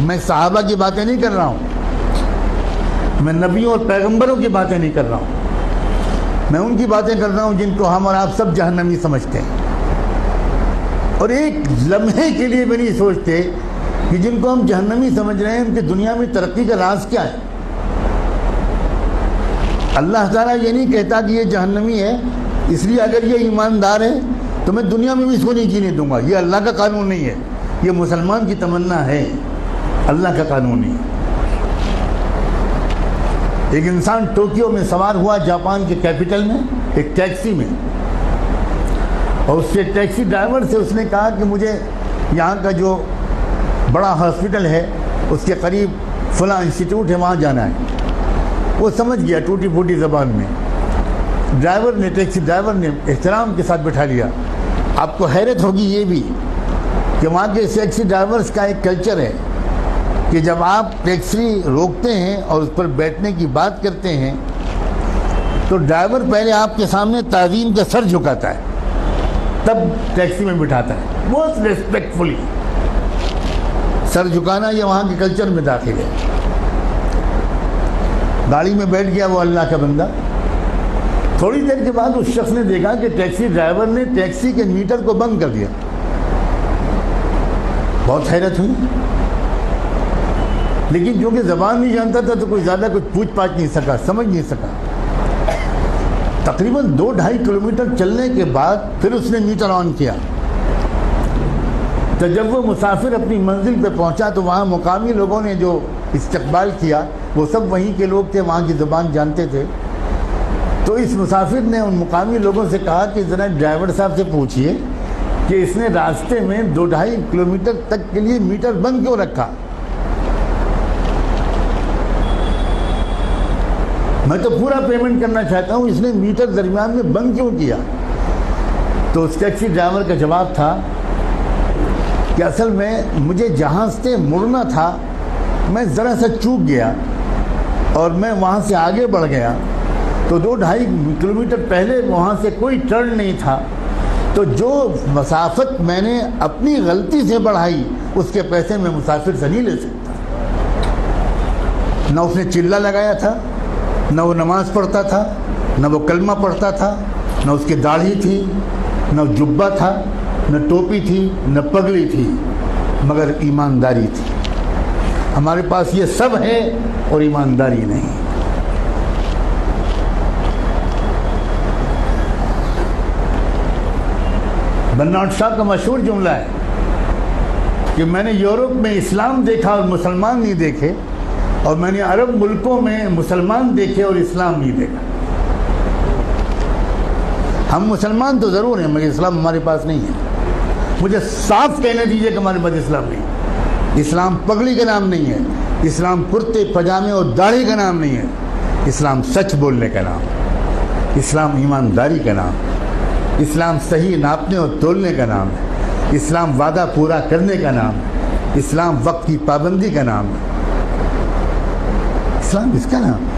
میں صحابہ کی باتیں نہیں کر رہا ہوں، میں نبیوں اور پیغمبروں کی باتیں نہیں کر رہا ہوں، میں ان کی باتیں کر رہا ہوں جن کو ہم اور آپ سب جہنمی سمجھتے ہیں، اور ایک لمحے کے لیے بھی نہیں سوچتے کہ جن کو ہم جہنمی سمجھ رہے ہیں ان کی دنیا میں ترقی کا راز کیا ہے۔ اللہ تعالیٰ یہ نہیں کہتا کہ یہ جہنمی ہے اس لیے اگر یہ ایماندار ہے تو میں دنیا میں بھی اس کو نہیں جینے دوں گا، یہ اللہ کا قانون نہیں ہے، یہ مسلمان کی تمنا ہے، اللہ کا قانون نہیں ہے۔ ایک انسان ٹوکیو میں سوار ہوا جاپان کے کیپٹل میں ایک ٹیکسی میں، اور اس کے ٹیکسی ڈرائیور سے اس نے کہا کہ مجھے یہاں کا جو بڑا ہاسپٹل ہے اس کے قریب فلاں انسٹیٹیوٹ ہے وہاں جانا ہے۔ وہ سمجھ گیا ٹوٹی پھوٹی زبان میں، ٹیکسی ڈرائیور نے احترام کے ساتھ بٹھا لیا۔ آپ کو حیرت ہوگی یہ بھی کہ وہاں کے ٹیکسی ڈرائیورز کا ایک کلچر ہے کہ جب آپ ٹیکسی روکتے ہیں اور اس پر بیٹھنے کی بات کرتے ہیں تو ڈرائیور پہلے آپ کے سامنے تعظیم کا سر جھکاتا ہے، تب ٹیکسی میں بٹھاتا ہے، بہت ریسپیکٹفلی۔ سر جھکانا یہ وہاں کے کلچر میں داخل ہے۔ گاڑی میں بیٹھ گیا وہ اللہ کا بندہ، تھوڑی دیر کے بعد اس شخص نے دیکھا کہ ٹیکسی ڈرائیور نے ٹیکسی کے میٹر کو بند کر دیا۔ بہت حیرت ہوئی، لیکن چونکہ زبان نہیں جانتا تھا تو کوئی زیادہ کچھ پوچھ پاچھ نہیں سکا، سمجھ نہیں سکا۔ تقریباً 2-2.5 کلومیٹر چلنے کے بعد پھر اس نے میٹر آن کیا۔ تو جب وہ مسافر اپنی منزل پہ پہنچا تو وہاں مقامی لوگوں نے جو استقبال کیا وہ سب وہیں کے لوگ تھے، وہاں کی زبان جانتے تھے۔ تو اس مسافر نے ان مقامی لوگوں سے کہا کہ ذرا ڈرائیور صاحب سے پوچھئے کہ اس نے راستے میں 2-2.5 کلومیٹر تک کے لیے میٹر بند کیوں رکھا؟ میں تو پورا پیمنٹ کرنا چاہتا ہوں، اس نے میٹر درمیان میں بند کیوں کیا؟ تو اس ٹیکسی ڈرائیور کا جواب تھا کہ اصل میں مجھے جہاں سے مڑنا تھا میں ذرا سا چوک گیا اور میں وہاں سے آگے بڑھ گیا، تو 2-2.5 کلومیٹر پہلے وہاں سے کوئی ٹرن نہیں تھا، تو جو مسافت میں نے اپنی غلطی سے بڑھائی اس کے پیسے میں مسافر سے نہیں لے سکتا۔ نہ اس نے چلہ لگایا تھا، نہ وہ نماز پڑھتا تھا، نہ وہ کلمہ پڑھتا تھا، نہ اس کی داڑھی تھی، نہ جبہ تھا، نہ ٹوپی تھی، نہ پگڑی تھی، مگر ایمانداری تھی۔ ہمارے پاس یہ سب ہے اور ایمانداری نہیں۔ برنارڈ شاہ کا مشہور جملہ ہے کہ میں نے یورپ میں اسلام دیکھا اور مسلمان نہیں دیکھے، اور میں نے عرب ملکوں میں مسلمان دیکھے اور اسلام نہیں دیکھا۔ ہم مسلمان تو ضرور ہیں مگر اسلام ہمارے پاس نہیں ہے۔ مجھے صاف کہنے دیجئے کہ ہمارے پاس اسلام نہیں ہے۔ اسلام پگڑی کا نام نہیں ہے، اسلام کرتے پجامے اور داڑھی کا نام نہیں ہے، اسلام سچ بولنے کا نام، اسلام ایمانداری کا نام، اسلام صحیح ناپنے اور تولنے کا نام ہے، اسلام وعدہ پورا کرنے کا نام ہے، اسلام وقت کی پابندی کا نام ہے، اسلام اس کا نام ہے۔